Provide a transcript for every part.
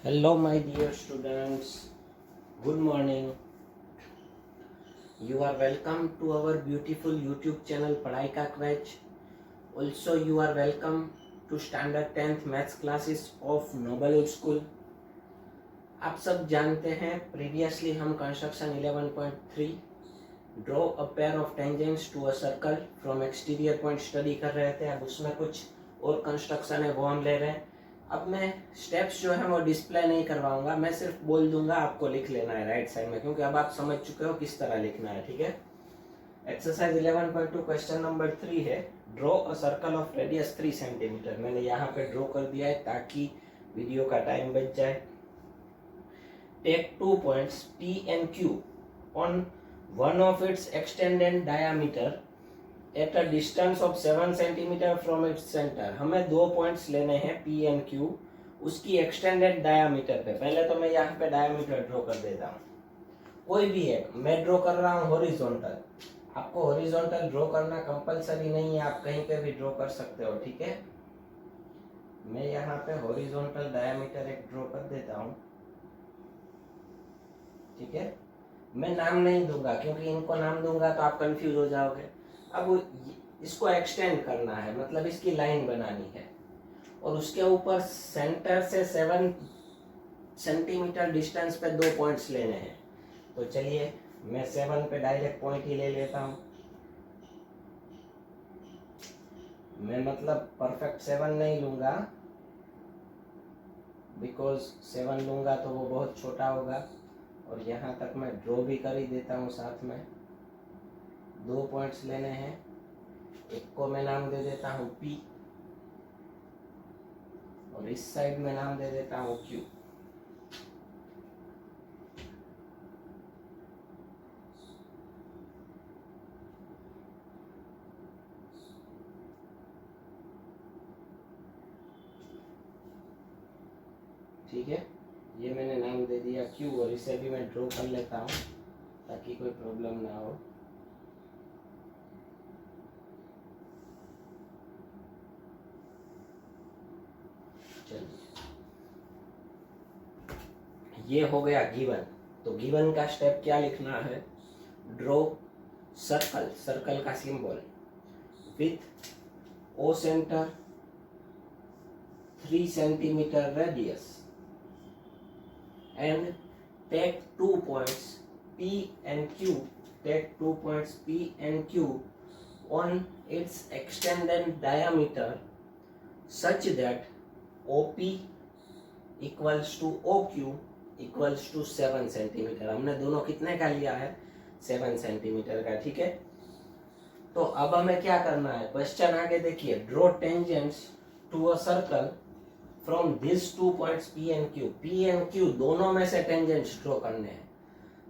Hello, my dear students. Good morning. You are welcome to our beautiful YouTube channel पढ़ाई का क्वेच. Also, you are welcome to Standard 10th Maths classes of Noble School. आप सब जानते हैं previously हम construction 11.3 draw a pair of tangents to a circle from exterior point study कर रहे थे. अब उसमें कुछ और कंस्ट्रक्शन है वो हम ले रहे हैं. अब मैं स्टेप्स जो है वो डिस्प्ले नहीं करवाऊंगा, मैं सिर्फ बोल दूंगा, आपको लिख लेना है राइट साइड में, क्योंकि अब आप समझ चुके हो किस तरह लिखना है. ठीक है. एक्सरसाइज 11.2 क्वेश्चन नंबर 3 है. Draw a circle of radius 3 centimetre. मैंने यहाँ पे ड्रॉ कर दिया है ताकि वीडियो का टाइम बच जाए. Take 2 points P and Q on one of its extended diameter at a distance of 7 centimeter from its center. हमें दो पॉइंट्स लेने हैं P and Q उसकी एक्सटेंडेड डायामीटर पे. पहले तो मैं यहाँ पे डायामीटर ड्रॉ कर देता हूँ. कोई भी है, मैं ड्रॉ कर रहा हूँ हॉरिजॉन्टल. आपको हॉरिजॉन्टल ड्रॉ करना कंपलसरी नहीं है, आप कहीं पे भी ड्रॉ कर सकते हो. ठीक है. मैं यहाँ पे हॉरिजॉन्टल डायामीटर एक ड्रॉ कर देता हूँ. ठीक है. मैं नाम नहीं दूंगा क्योंकि इनको नाम दूंगा तो आप कंफ्यूज हो जाओगे. अब इसको एक्सटेंड करना है, मतलब इसकी लाइन बनानी है और उसके ऊपर सेंटर से 7 सेंटीमीटर डिस्टेंस पे दो पॉइंट्स लेने हैं. तो चलिए मैं 7 पे डायरेक्ट पॉइंट ही ले लेता हूँ. मैं मतलब परफेक्ट 7 नहीं लूंगा, बिकॉज 7 लूंगा तो वो बहुत छोटा होगा. और यहाँ तक मैं ड्रॉ भी कर ही देता हूँ. साथ में दो पॉइंट्स लेने हैं. एक को मैं नाम दे देता हूँ P और इस साइड में नाम दे देता हूँ Q. ठीक है. ये मैंने नाम दे दिया Q और इसे भी मैं ड्रॉ कर लेता हूँ ताकि कोई प्रॉब्लम ना हो. चलिए, ये हो गया गिवन. तो गिवन का स्टेप क्या लिखना है? ड्रॉ सर्कल, सर्कल का symbol with O centre 3 centimetre radius and take 2 points P and Q. Take 2 points P and Q on its extended diameter such that OP equals to OQ equals to 7 centimetre. हमने दोनों कितने का लिया है? 7 centimetre का. ठीक है. तो अब हमें क्या करना है? क्वेश्चन आगे देखिए. Draw tangents to a circle from this 2 points P and Q. P and Q दोनों में से टेंजेंट्स ड्रॉ करने हैं.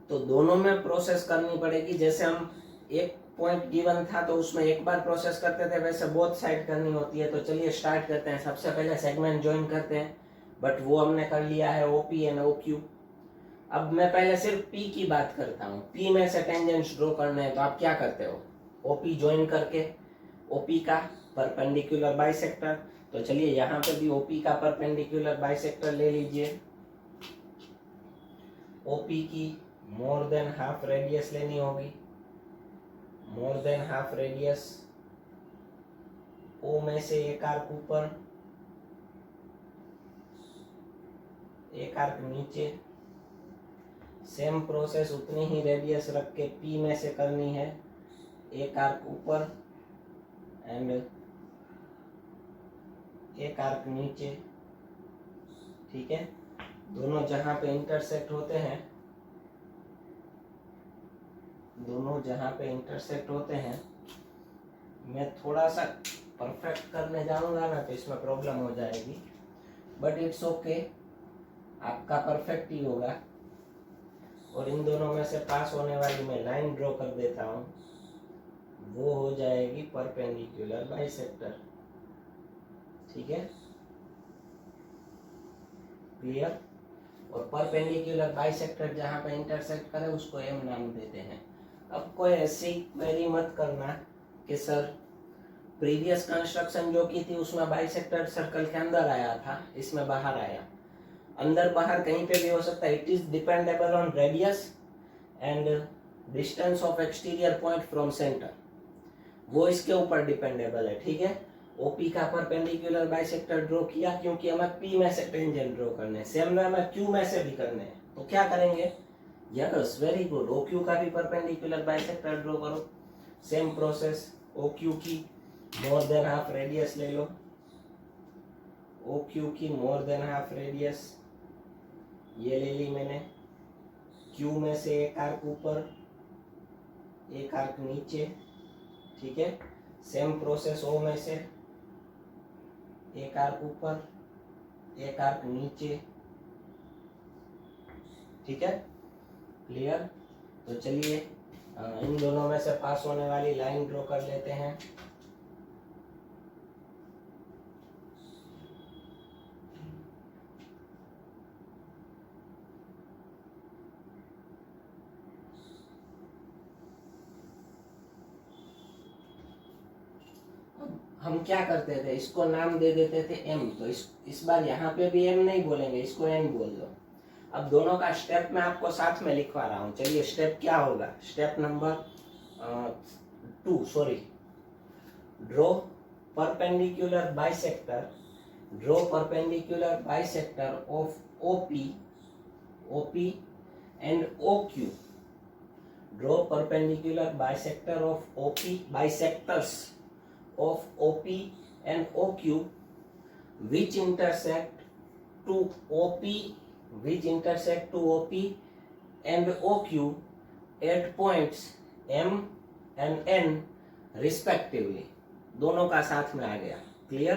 तो दोनों में प्रोसेस करनी पड़ेगी. जैसे हम एक पॉइंट गिवन था तो उसमें एक बार प्रोसेस करते थे, वैसे बोथ साइड करनी होती है. तो चलिए स्टार्ट करते हैं. सबसे पहले सेगमेंट ज्वाइन करते हैं, बट वो हमने कर लिया है OP एंड OQ. अब मैं पहले सिर्फ P की बात करता हूँ. P में से टेंजेंट्स ड्रॉ करने हैं तो आप क्या करते हो? OP ज्वाइन करके OP का परपेंडिकुलर बाइसेक्टर. तो चलिए यहाँ पे भी OP का परपेंडिकुलर बाइसेक्टर ले लीजिए. OP की मोर देन हाफ रेडियस लेनी होगी. More than half radius. O में से एक आर्क ऊपर, एक आर्क नीचे. सेम प्रोसेस उतनी ही रेडियस रख के P में से करनी है. एक आर्क ऊपर एंड एक आर्क नीचे. ठीक है. दोनों जहां पे इंटरसेक्ट होते हैं, दोनों जहां पे इंटरसेक्ट होते हैं, मैं थोड़ा सा परफेक्ट करने जाऊंगा ना तो इसमें प्रॉब्लम हो जाएगी, बट इट्स ओके. आपका परफेक्ट ही होगा. और इन दोनों में से पास होने वाली मैं लाइन ड्रॉ कर देता हूं. वो हो जाएगी परपेंडिकुलर बाइसेक्टर. ठीक है. क्लियर. और परपेंडिकुलर बाइसेक्टर जहां पे इंटरसेक्ट करे उसको M नाम देते हैं. अब कोई ऐसी क्वेरी मत करना कि सर प्रीवियस कंस्ट्रक्शन जो की थी उसमें बाइसेक्टर सर्कल के अंदर आया था, इसमें बाहर आया. अंदर बाहर कहीं पे भी हो सकता है। It is dependable on radius and distance of exterior point from centre, वो इसके ऊपर डिपेंडेबल है। ठीक है, ओपी का परपेंडिकुलर बाइसेक्टर ड्रॉ किया क्योंकि हमें पी में से टेंजेंट ड्रॉ करने हैं, सेम वे हमें क्यू में से भी करने हैं। तो क्या करेंगे, yes very good, O Q का भी परपेंडिकुलर बाइसेक्टर ड्रॉ करो। सेम प्रोसेस, ओ क्यू की मोर देन हाफ रेडियस ले लो, ओ क्यू की मोर देन हाफ रेडियस ये ले ली मैंने। क्यू में से एक आर्क ऊपर, एक आर्क नीचे। ठीक है, सेम प्रोसेस ओ में से एक आर्क ऊपर, एक आर्क नीचे। ठीक है, क्लियर। तो चलिए इन दोनों में से पास होने वाली लाइन ड्रॉ कर लेते हैं। हम क्या करते थे, इसको नाम दे देते थे एम। तो इस बार यहाँ पे भी एम नहीं बोलेंगे, इसको एन बोल दो। अब दोनों का स्टेप मैं आपको साथ में लिखवा रहा हूँ। चलिए स्टेप क्या होगा, step number 2, sorry, draw perpendicular bisector, draw perpendicular bisector of OP and OQ, draw perpendicular bisector of OP, bisectors of OP and OQ which intersect to OP, which intersect to OP and OQ at points M and N respectively। दोनों का साथ में आ गया, clear.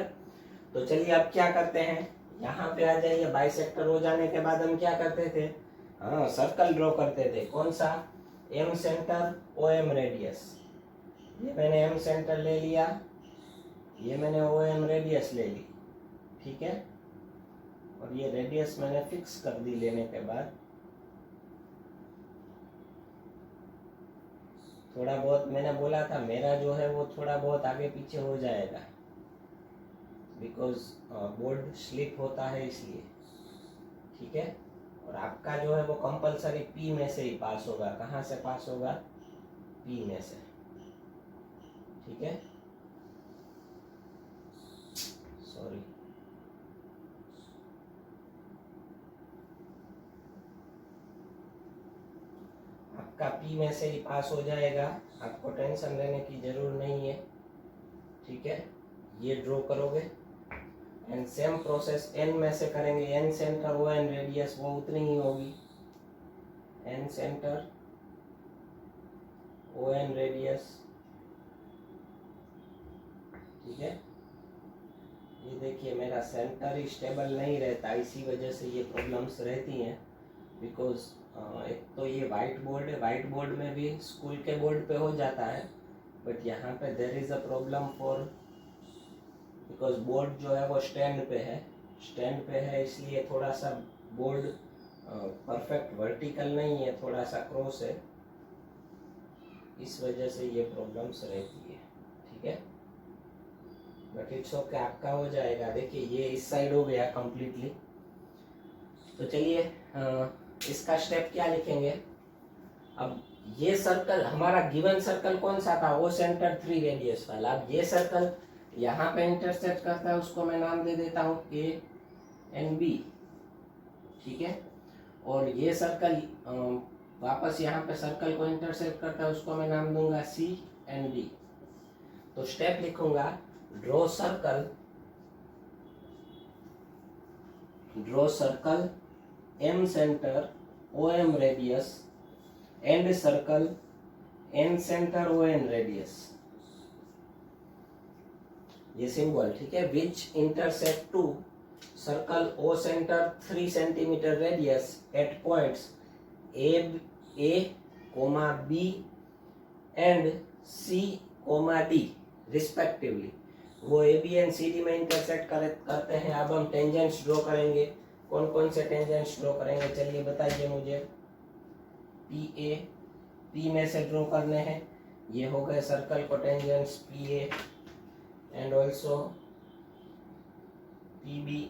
तो चलिए अब क्या करते हैं, यहाँ पे आ जाइए। बाइसेक्टर हो जाने के बाद हम क्या करते थे, हाँ सर्कल ड्रॉ करते थे। कौन सा, M centre O M radius. ये मैंने एम सेंटर ले लिया, ये मैंने ओ एम रेडियस ले ली। ठीक है, और ये रेडियस मैंने फिक्स कर दी लेने के बाद। थोड़ा बहुत मैंने बोला था मेरा जो है वो थोड़ा बहुत आगे पीछे हो जाएगा, बिकॉज बोर्ड स्लिप होता है इसलिए। ठीक है, और आपका जो है वो कंपलसरी पी में से ही पास होगा। कहाँ से पास होगा, पी में से। ठीक है, सॉरी, आपका पी में से ही पास हो जाएगा, आपको टेंशन लेने की जरूर नहीं है। ठीक है, ये ड्रॉ करोगे एंड सेम प्रोसेस एन में से करेंगे। N centre O N radius वो उतनी ही होगी, N centre O N radius. ठीक है, ये देखिए मेरा सेंटर ही स्टेबल नहीं रहता, इसी वजह से ये प्रॉब्लम्स रहती हैं। बिकॉज एक तो ये वाइट बोर्ड है, वाइट बोर्ड में भी स्कूल के बोर्ड पे हो जाता है, बट यहाँ पे there is a problem for, because board जो है वो स्टैंड पे है, स्टैंड पे है इसलिए थोड़ा सा बोर्ड परफेक्ट वर्टिकल नहीं है, थोड़ा सा क्रॉस है, इस वजह से ये प्रॉब्लम्स रहती है। ठीक है, बट इट्स ओके, आपका हो जाएगा। देखिए ये इस साइड हो गया कंप्लीटली। तो चलिए इसका स्टेप क्या लिखेंगे। अब ये सर्कल हमारा गिवन सर्कल कौन सा था, वो सेंटर 3 रेडियस वाला। अब ये सर्कल यहाँ पे इंटरसेक्ट करता है, उसको मैं नाम दे देता हूँ A and B। ठीक है, और ये सर्कल वापस यहाँ पे सर्कल को इंटरसेक्ट करता है, उसको मैं नाम दूंगा C and D। तो स्टेप लिखूंगा, draw circle M centre O M radius and circle N centre O N radius, ये सिंबल। ठीक है, which intersect to circle O centre 3 centimetre radius at points A, B and C, D respectively. वो A B and C D में intersect करते हैं। अब हम tangents draw करेंगे। कौन कौन से टेंजेंट्स ड्रॉ करेंगे, चलिए बताइए मुझे। पी में से ड्रॉ करने हैं, ये हो गए सर्कल को tangents P A and also P B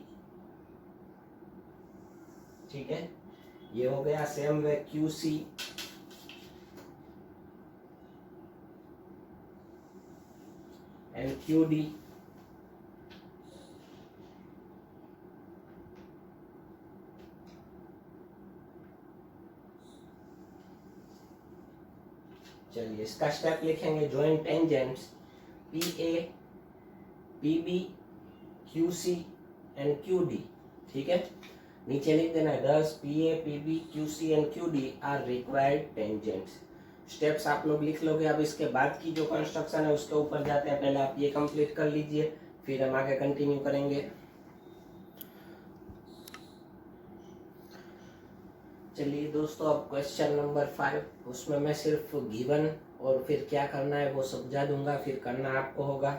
ठीक है, ये हो गया। Same way QC and QD। चलिए इसका स्टेप लिखेंगे। Join tangents PA PB QC and QD। ठीक है, नीचे लिख देना है thus PA PB QC and QD are required tangents. Steps आप लोग लिख लोगे। अब इसके बाद की जो कंस्ट्रक्शन है उसके ऊपर जाते हैं। पहले आप ये कंप्लीट कर लीजिए, फिर हम आगे कंटिन्यू करेंगे। चलिए दोस्तों, अब क्वेश्चन नंबर 5, उसमें मैं सिर्फ गिवन और फिर क्या करना है वो समझा दूंगा, फिर करना आपको होगा।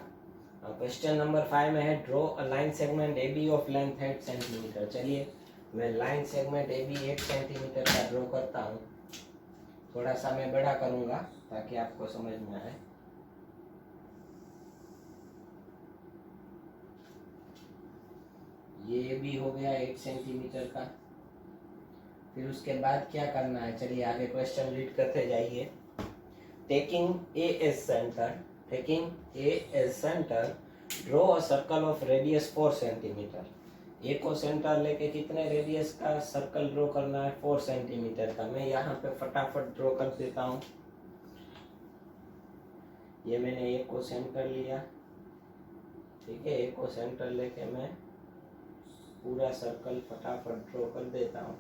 क्वेश्चन नंबर 5 में है draw a line segment AB of length 8 centimetre. चलिए मैं लाइन सेगमेंट AB 8 सेंटीमीटर का ड्रॉ करता हूँ। थोड़ा सा मैं बड़ा करूँगा ताकि आपको समझ में आए। ये AB हो गया 8 सेंटीमीटर का। फिर उसके बाद क्या करना है, चलिए आगे क्वेश्चन रीड करते जाइए। Taking A as center, draw a circle of radius 4 centimetre. A को सेंटर लेके कितने रेडियस का सर्कल ड्रॉ करना है, 4 सेंटीमीटर का। मैं यहाँ पे फटाफट ड्रॉ कर देता हूँ। ये मैंने ए को सेंटर लिया, ठीक है। ए को सेंटर लेके मैं पूरा सर्कल फटाफट ड्रॉ कर देता हूँ।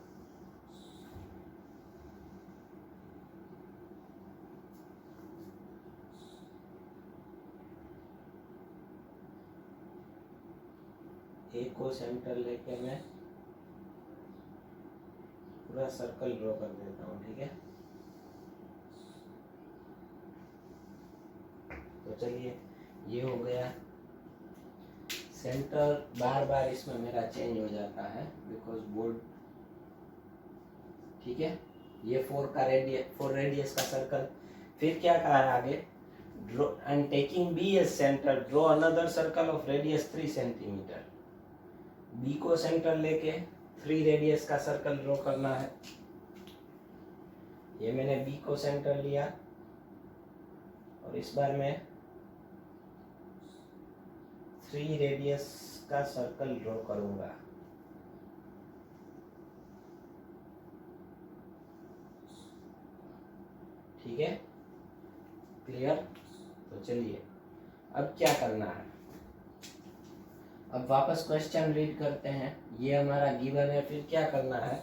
ए को सेंटर लेके मैं पूरा सर्कल ड्रॉ कर देता हूँ, ठीक है। तो चलिए ये हो गया सेंटर। बार बार इसमें मेरा चेंज हो जाता है बिकॉज बोर्ड, ठीक है। ये 4 रेडियस का सर्कल। फिर क्या कहा है आगे, draw and taking B as centre, draw another circle of radius 3 centimetre. B को सेंटर लेके 3 रेडियस का सर्कल ड्रॉ करना है। ये मैंने बी को सेंटर लिया और इस बार मैं 3 रेडियस का सर्कल ड्रॉ करूंगा। ठीक है, क्लियर। तो चलिए अब क्या करना है, अब वापस क्वेश्चन रीड करते हैं। ये हमारा गिवन है। फिर क्या करना है,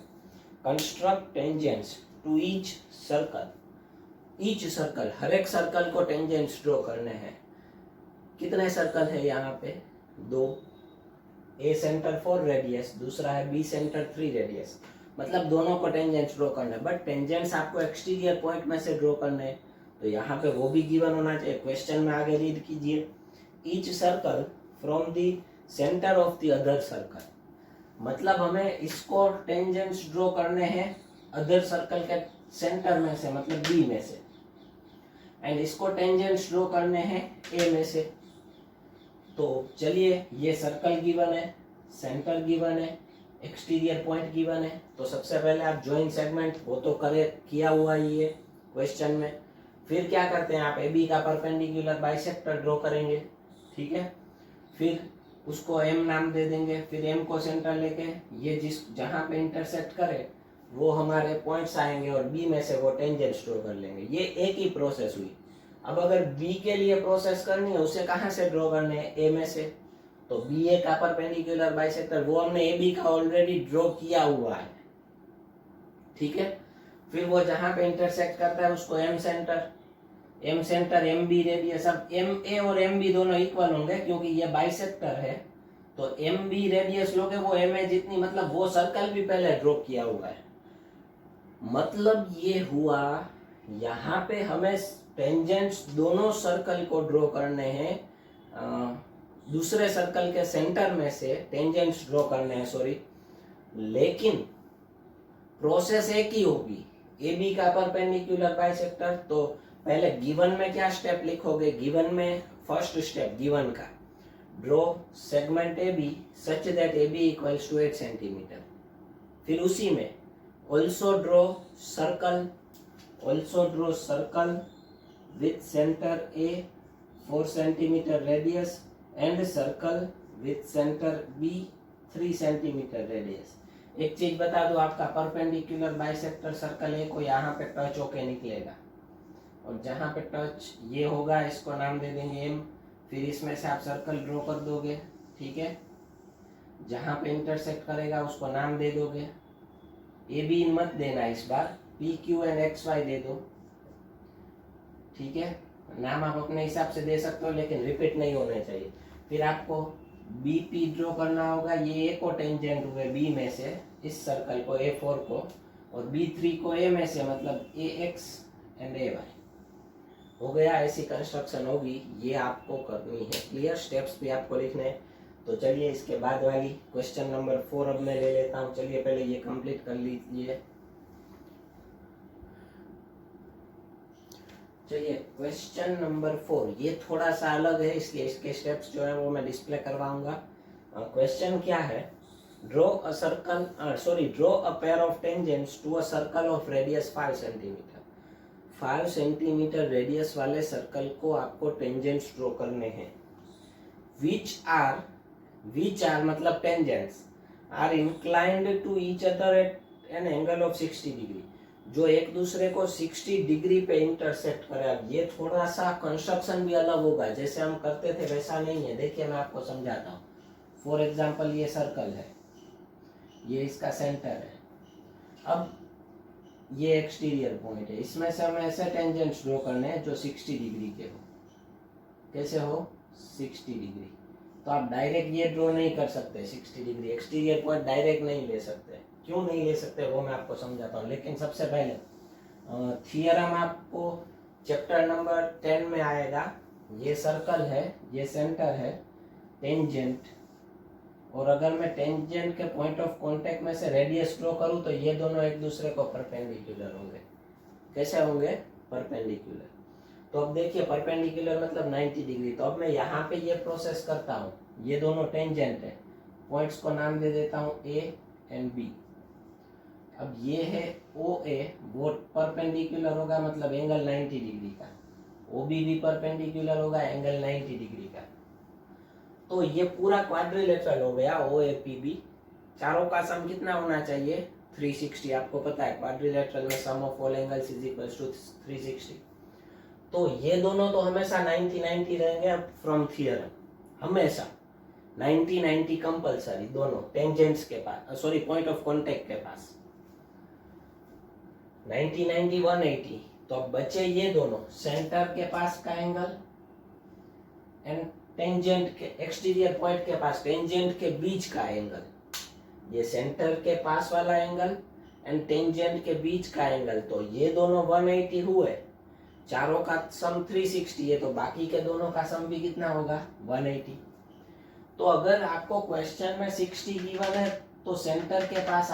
construct tangents to each circle. Each circle, हर एक सर्कल को टेंजेंट्स ड्रॉ करने हैं। कितने सर्कल है यहाँ पे, 2। ए सेंटर 4 रेडियस, दूसरा है बी सेंटर 3 रेडियस। मतलब दोनों को टेंजेंट्स ड्रॉ करना है, बट टेंजेंट्स आपको एक्सटीरियर पॉइंट में से ड्रॉ करने हैं। तो यहाँ पे वो भी गिवन होना चाहिए। क्वेश्चन में आगे रीड कीजिए, each circle from the centre of the other circle. मतलब हमें इसको टेंजेंट्स ड्रॉ करने हैं अदर सर्कल के सेंटर में से, मतलब बी में से, एंड इसको टेंजेंट्स ड्रॉ करने हैं ए में से। तो चलिए ये सर्कल गिवन है, सेंटर गिवन है, एक्सटीरियर पॉइंट गिवन है। तो सबसे पहले आप ज्वाइन सेगमेंट, वो तो करे किया हुआ ही है क्वेश्चन में। फिर क्या करते हैं, आप ए बी का परपेंडिकुलर बाइसेक्टर ड्रॉ करेंगे, ठीक है। फिर उसको एम नाम दे देंगे। फिर एम को सेंटर लेके ये जहाँ पे इंटरसेक्ट करे वो हमारे पॉइंट्स आएंगे और बी में से वो टेंजेंट्स ड्रॉ कर लेंगे। ये एक ही प्रोसेस हुई। अब अगर बी के लिए प्रोसेस करनी है, उसे कहाँ से ड्रॉ करने हैं, ए में से। तो बी ए का परपेंडिकुलर बाइसेक्टर वो हमने ए बी का ऑलरेडी ड्रॉ किया हुआ है, ठीक है। फिर वो जहाँ पे इंटरसेक्ट करता है उसको M centre M B radius. अब एम ए और एम बी दोनों इक्वल होंगे क्योंकि ये बाइसेक्टर है। तो एम बी रेडियस लोगे वो एम ए जितनी, मतलब वो सर्कल भी पहले ड्रॉ किया हुआ है। मतलब ये हुआ यहाँ पे हमें टेंजेंट्स दोनों सर्कल को ड्रॉ करने हैं, दूसरे सर्कल के सेंटर में से टेंजेंट्स ड्रॉ करने हैं, सॉरी। लेकिन प्रोसेस एक ही होगी, ए बी का परपेंडिकुलर बाइसेक्टर। तो पहले गिवन में क्या स्टेप लिखोगे, गिवन में फर्स्ट स्टेप गिवन का, draw segment A B such that A B equals to 8 centimetre. फिर उसी में also draw circle, also draw circle with centre A 4 centimetre radius and circle with centre B 3 centimetre radius. एक चीज बता दो, आपका perpendicular bisector circle A को यहाँ पे टच होके निकलेगा और जहाँ पे टच ये होगा इसको नाम दे देंगे एम। फिर इसमें से आप सर्कल ड्रॉ कर दोगे, ठीक है। जहाँ पे इंटरसेक्ट करेगा उसको नाम दे दोगे। ए बी मत देना इस बार, P Q and X Y दे दो, ठीक है। नाम आप अपने हिसाब से दे सकते हो लेकिन रिपीट नहीं होने चाहिए। फिर आपको बी पी ड्रॉ करना होगा। ये ए को टेंजेंट हुए बी में से इस सर्कल को A4 को, और B3 को ए में से, मतलब AX एंड AY हो गया। ऐसी कंस्ट्रक्शन होगी, ये आपको करनी है। क्लियर? स्टेप्स भी आपको लिखने हैं। तो चलिए इसके बाद वाली क्वेश्चन नंबर 4 अब मैं ले लेता हूँ। चलिए पहले ये कंप्लीट कर लीजिए। चलिए क्वेश्चन नंबर 4, ये थोड़ा सा अलग है इसलिए इसके स्टेप्स जो है वो मैं डिस्प्ले करवाऊंगा। क्वेश्चन क्या है? Draw a circle, draw a pair of tangents to a circle of radius 5 centimetre. 5 centimetre radius वाले सर्कल को आपको टेंजेंट्स ड्रॉ करने हैं। विच आर मतलब tangents are inclined to each other at an angle of 60 degree, जो एक दूसरे को 60 डिग्री पे इंटरसेक्ट करे। अब ये थोड़ा सा कंस्ट्रक्शन भी अलग होगा, जैसे हम करते थे वैसा नहीं है। देखिए मैं आपको समझाता हूँ। फॉर एग्जाम्पल ये सर्कल है, ये इसका सेंटर है। अब ये एक्सटीरियर पॉइंट है, इसमें से हमें ऐसे टेंजेंट्स ड्रॉ करने हैं जो 60 डिग्री के हो। कैसे हो? 60 डिग्री। तो आप डायरेक्ट ये ड्रॉ नहीं कर सकते 60 डिग्री, एक्सटीरियर पॉइंट डायरेक्ट नहीं ले सकते। क्यों नहीं ले सकते वो मैं आपको समझाता हूँ। लेकिन सबसे पहले थियरम आपको चैप्टर नंबर 10 में आएगा। ये सर्कल है, ये सेंटर है, टेंजेंट, और अगर मैं टेंजेंट के पॉइंट ऑफ कांटेक्ट में से रेडियस ड्रॉ करूं तो ये दोनों एक दूसरे को परपेंडिकुलर होंगे। कैसे होंगे? परपेंडिकुलर। तो अब देखिए परपेंडिकुलर मतलब 90 डिग्री। तो अब मैं यहाँ पे ये प्रोसेस करता हूँ। ये दोनों टेंजेंट है, पॉइंट्स को नाम दे देता हूँ A एंड B। अब ये है OA, वो परपेंडिकुलर होगा मतलब एंगल 90 डिग्री का। OB भी परपेंडिकुलर होगा एंगल 90 डिग्री का। तो ये पूरा क्वाड्रिलेटरल हो गया OAPB। चारों का सम कितना होना चाहिए? 360। आपको पता है क्वाड्रिलेटरल में sum of all angles is equals to 360। तो ये दोनों तो हमेशा 90-90 रहेंगे फ्रॉम थियरम, हमेशा 90-90 कंपलसरी दोनों टेंजेंट्स के पास, पॉइंट ऑफ कांटेक्ट के पास 90-90 180। तो अब बचे ये दोनों, सेंटर के पास का एंगल एंड टेंजेंट के एक्सटीरियर पॉइंट के पास टेंजेंट के बीच का एंगल। ये सेंटर के पास वाला एंगल एंड टेंजेंट के बीच का एंगल। तो ये दोनों 180 हुए, चारों का सम 360 है, तो बाकी के दोनों का सम भी कितना होगा? 180। तो अगर आपको क्वेश्चन में 60 गिवन है तो सेंटर के पास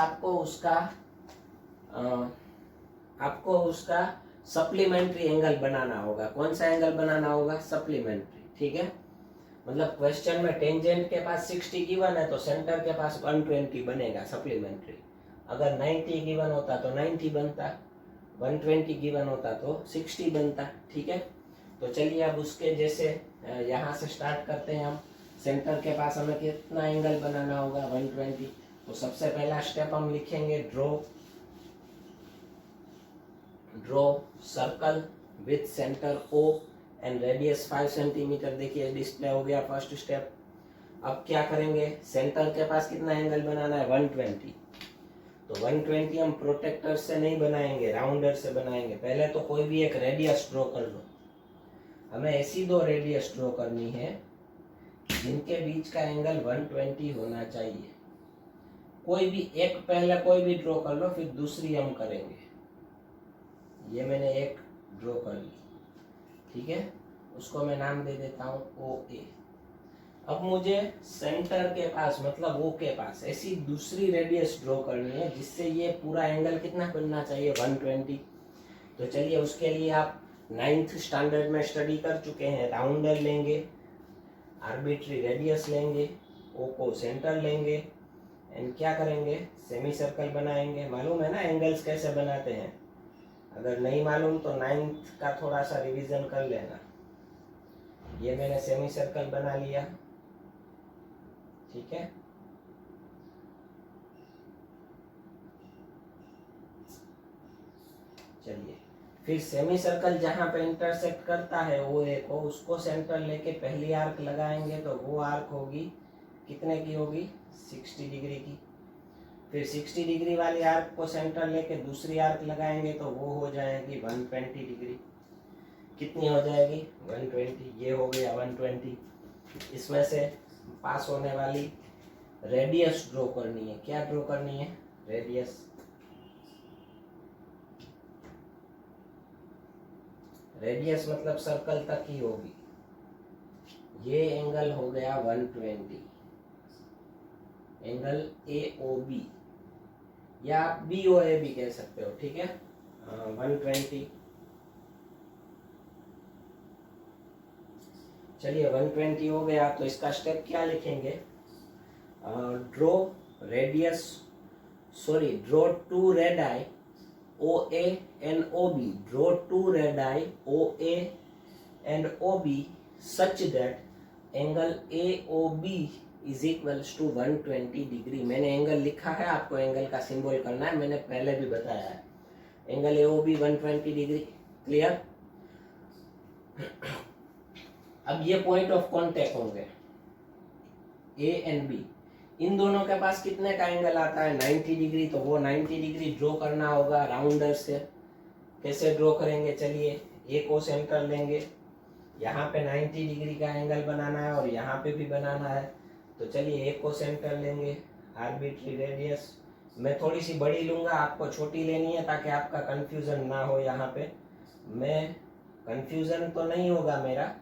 आपको उसका सप्लीमेंट्री एंगल बनाना होगा। कौन सा एंगल बनाना होगा? सप्लीमेंट्री, ठीक है। मतलब क्वेश्चन में टेंजेंट के पास 60 गिवन है तो सेंटर के पास 120 बनेगा सप्लीमेंट्री। अगर 90 गिवन होता तो 90 बनता, 120 गिवन होता तो 60 बनता, ठीक है। तो चलिए अब उसके जैसे यहाँ से स्टार्ट करते हैं हम। सेंटर के पास हमें कितना एंगल बनाना होगा? 120। तो सबसे पहला स्टेप हम लिखेंगे draw circle with centre O and radius 5 centimetre. देखिए डिस्प्ले हो गया फर्स्ट स्टेप। अब क्या करेंगे? सेंटर के पास कितना एंगल बनाना है? 120। तो 120 हम प्रोटेक्टर से नहीं बनाएंगे, राउंडर से बनाएंगे। पहले तो कोई भी एक रेडियस ड्रॉ कर लो। हमें ऐसी दो रेडियस ड्रॉ करनी है जिनके बीच का एंगल 120 होना चाहिए। कोई भी एक पहले कोई भी ड्रॉ कर लो, फिर दूसरी हम करेंगे। ये मैंने एक ड्रॉ कर ली, ठीक है। उसको मैं नाम दे देता हूँ OA। अब मुझे सेंटर के पास मतलब O के पास ऐसी दूसरी रेडियस ड्रॉ करनी है जिससे ये पूरा एंगल कितना बनना चाहिए? 120। तो चलिए उसके लिए आप 9th स्टैंडर्ड में स्टडी कर चुके हैं। राउंडर लेंगे, आर्बिट्री रेडियस लेंगे, O को सेंटर लेंगे, एंड क्या करेंगे, सेमी सर्कल बनाएंगे। मालूम है ना एंगल्स कैसे बनाते हैं? अगर नहीं मालूम तो 9th का थोड़ा सा रिवीजन कर लेना। ये मैंने सेमी सर्कल बना लिया, ठीक है। चलिए, फिर सेमी सर्कल जहां पे इंटरसेक्ट करता है वो एक हो, उसको सेंटर लेके पहली आर्क लगाएंगे तो वो आर्क होगी कितने की होगी, 60 डिग्री की। फिर 60 डिग्री वाली आर्क को सेंटर लेके दूसरी आर्क लगाएंगे तो वो हो जाएगी 120 डिग्री। कितनी हो जाएगी, 120। ये हो गया 120। इसमें से पास होने वाली रेडियस ड्रॉ करनी है। क्या ड्रॉ करनी है, रेडियस। रेडियस मतलब सर्कल तक ही होगी। ये एंगल हो गया 120, एंगल AOB, या आप BOA भी कह सकते हो, ठीक है। 120। चलिए 120 हो गया, तो इसका स्टेप क्या लिखेंगे, draw radius, sorry, draw two radii OA and OB, draw two radii OA and OB such that angle AOB is equals to 120 degree. मैंने एंगल लिखा है, आपको एंगल का सिंबल करना है, मैंने पहले भी बताया है। Angle AOB 120 degree, clear. अब ये पॉइंट ऑफ कांटेक्ट होंगे A and B। इन दोनों के पास कितने का एंगल आता है, 90 डिग्री। तो वो 90 डिग्री ड्रॉ करना होगा राउंडर से। कैसे ड्रॉ करेंगे, चलिए ए को सेंटर लेंगे, यहाँ पे 90 डिग्री का एंगल बनाना है और यहाँ पे भी बनाना है। तो चलिए ए को सेंटर लेंगे, आर्बिट्री रेडियस। मैं थोड़ी सी बड़ी लूँगा, आपको छोटी लेनी है ताकि आपका कन्फ्यूज़न ना हो। यहाँ पे मैं कन्फ्यूज़न तो नहीं होगा मेरा,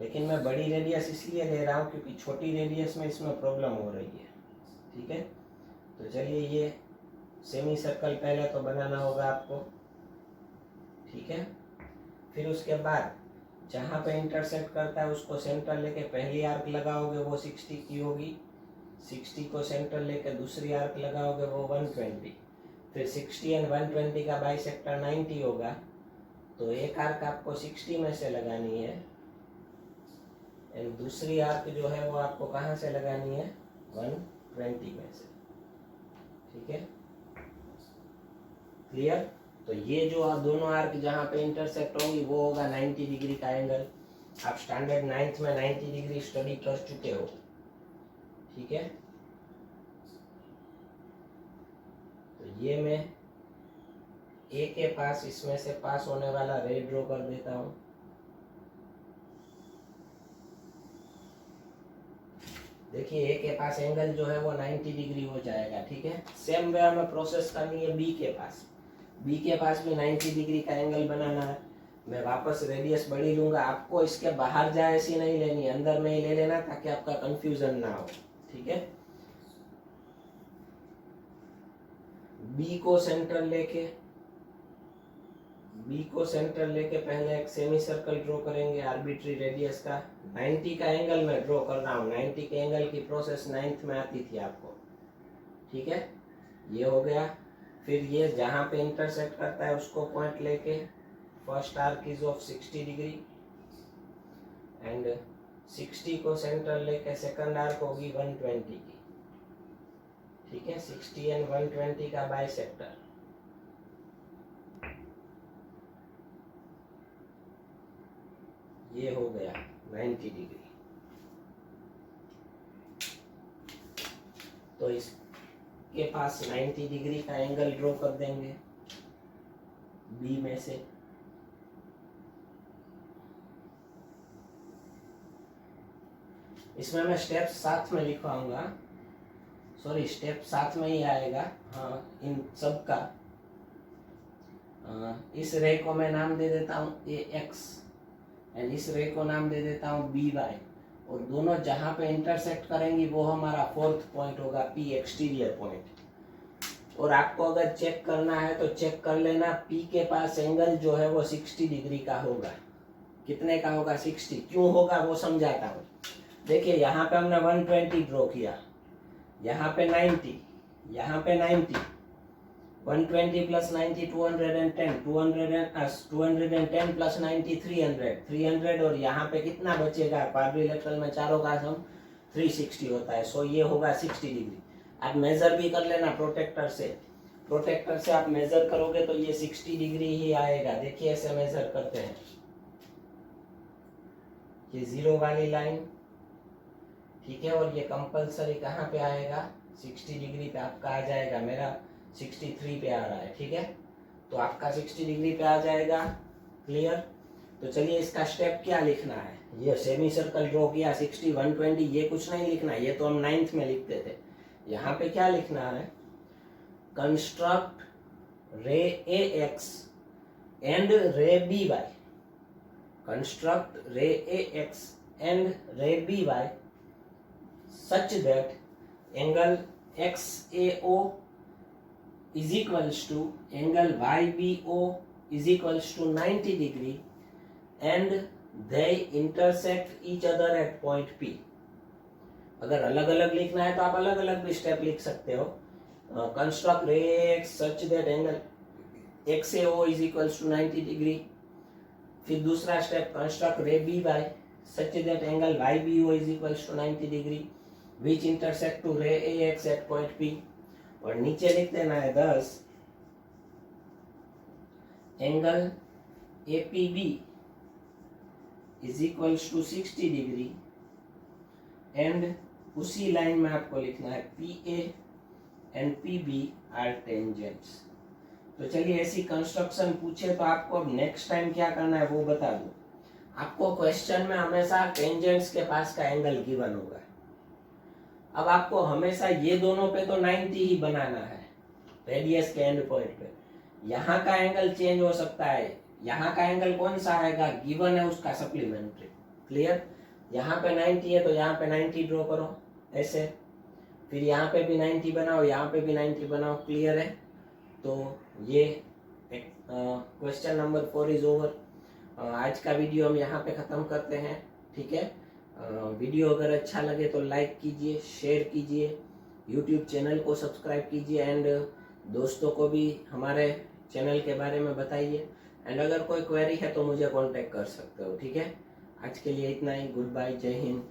लेकिन मैं बड़ी रेडियस इसलिए ले रहा हूँ क्योंकि छोटी रेडियस में इसमें प्रॉब्लम हो रही है, ठीक है। तो चलिए ये सेमी सर्कल पहले तो बनाना होगा आपको, ठीक है। फिर उसके बाद जहाँ पे इंटरसेक्ट करता है उसको सेंटर लेके पहली आर्क लगाओगे, वो 60 की होगी। 60 को सेंटर लेके दूसरी आर्क लगाओगे, वो 120। फिर 60 एंड 120 का बाइसेक्टर 90 होगा, तो एक आर्क आपको 60 में से लगानी है एंड दूसरी आर्क जो है वो आपको कहाँ से लगानी है, 120 में से, ठीक है, क्लियर। तो ये जो आप दोनों आर्क जहाँ पे इंटरसेक्ट होंगी वो होगा 90 डिग्री का एंगल। आप स्टैंडर्ड 9th में 90 डिग्री स्टडी कर चुके हो, ठीक है। तो ये मैं ए के पास इसमें से पास होने वाला रे ड्रॉ कर देता हूँ। देखिए ए के पास एंगल जो है वो 90 डिग्री हो जाएगा, ठीक है। सेम वे हमें प्रोसेस करनी है बी के पास। बी के पास भी 90 डिग्री का एंगल बनाना है। मैं वापस रेडियस बड़ी लूंगा, आपको इसके बाहर जाए ऐसी नहीं लेनी, अंदर में ही ले लेना ताकि आपका कंफ्यूजन ना हो, ठीक है। बी को सेंटर लेके पहले एक सेमी सर्कल ड्रॉ करेंगे आर्बिट्री रेडियस का। 90 का एंगल में ड्रॉ कर रहा हूँ, 90 के एंगल की प्रोसेस 9th में आती थी आपको, ठीक है। ये हो गया। फिर ये जहाँ पे इंटरसेक्ट करता है उसको पॉइंट लेके first arc is of 60 degree and 60 को सेंटर लेके सेकंड आर्क होगी 120 की, ठीक है। 60 एंड 120 का बाइसेक्टर, ये हो गया 90 डिग्री। तो इसके पास 90 डिग्री का एंगल ड्रॉ कर देंगे बी में से। इसमें मैं स्टेप साथ में लिखवाऊंगा, सॉरी स्टेप साथ में ही आएगा, हाँ, इन सब का। इस रे को मैं नाम दे देता हूँ AX एंड इस रे को नाम दे देता हूँ BY, और दोनों जहाँ पे इंटरसेक्ट करेंगी वो हमारा 4th पॉइंट होगा P, एक्सटीरियर पॉइंट। और आपको अगर चेक करना है तो चेक कर लेना, P के पास एंगल जो है वो 60 डिग्री का होगा। कितने का होगा, 60। क्यों होगा वो समझाता हूँ। देखिए यहाँ पे हमने 120 ड्रॉ किया, यहाँ पे 90, यहाँ पे 90, 120 प्लस 90 210, 210 प्लस 90 300 और यहाँ पे कितना बचेगा, क्वाड्रिलेटरल में चारों का सम 360 होता है। सो ये होगा 60 डिग्री। आप मेजर भी कर लेना प्रोटेक्टर से आप मेजर करोगे तो ये 60 डिग्री ही आएगा। देखिए ऐसे मेजर करते हैं, ये जीरो वाली लाइन, ठीक है, और ये कंपलसरी कहाँ पे आएगा, 60 डिग्री पे आपका आ जाएगा। मेरा 63 पे आ रहा है, ठीक है, तो आपका 60 डिग्री पे आ जाएगा। क्लियर। तो चलिए इसका स्टेप क्या लिखना है, ये सेमी सर्कल ड्रॉ किया 60 120, ये कुछ नहीं लिखना, ये तो हम 9th में लिखते थे। यहाँ पे क्या लिखना है, construct ray A X and ray B Y, construct ray A X and ray B Y such that angle XAO is equals to angle YBO is equals to 90 degree and they intersect each other at point P। अगर अलग अलग लिखना है तो आप अलग अलग भी स्टेप लिख सकते हो। Construct ray X such that angle XAO is equals to 90 degree। फिर दूसरा step construct ray B Y such that angle YBO is equals to 90 degree which intersect to ray AX at point P। और नीचे लिख देना है 10 angle APB is equals to 60 degree and उसी line में आपको लिखना है PA and PB are tangents। तो चलिए ऐसी कंस्ट्रक्शन पूछे तो आपको अब नेक्स्ट टाइम क्या करना है वो बता दूं। आपको क्वेश्चन में हमेशा टेंजेंट्स के पास का एंगल गिवन होगा। अब आपको हमेशा ये दोनों पे तो 90 ही बनाना है, रेडियस के एंड पॉइंट पे। यहाँ का एंगल चेंज हो सकता है, यहाँ का एंगल कौन सा आएगा, गिवन है उसका सप्लीमेंट्री। क्लियर। यहाँ पे 90 है तो यहाँ पे 90 ड्रॉ करो ऐसे, फिर यहाँ पे भी 90 बनाओ, यहाँ पे भी 90 बनाओ। क्लियर है। तो ये क्वेश्चन नंबर 4 इज ओवर। आज का वीडियो हम यहाँ पे ख़त्म करते हैं, ठीक है। वीडियो अगर अच्छा लगे तो लाइक कीजिए, शेयर कीजिए, यूट्यूब चैनल को सब्सक्राइब कीजिए एंड दोस्तों को भी हमारे चैनल के बारे में बताइए। एंड अगर कोई क्वेरी है तो मुझे कांटेक्ट कर सकते हो, ठीक है। आज के लिए इतना ही। गुड बाय, जय हिंद।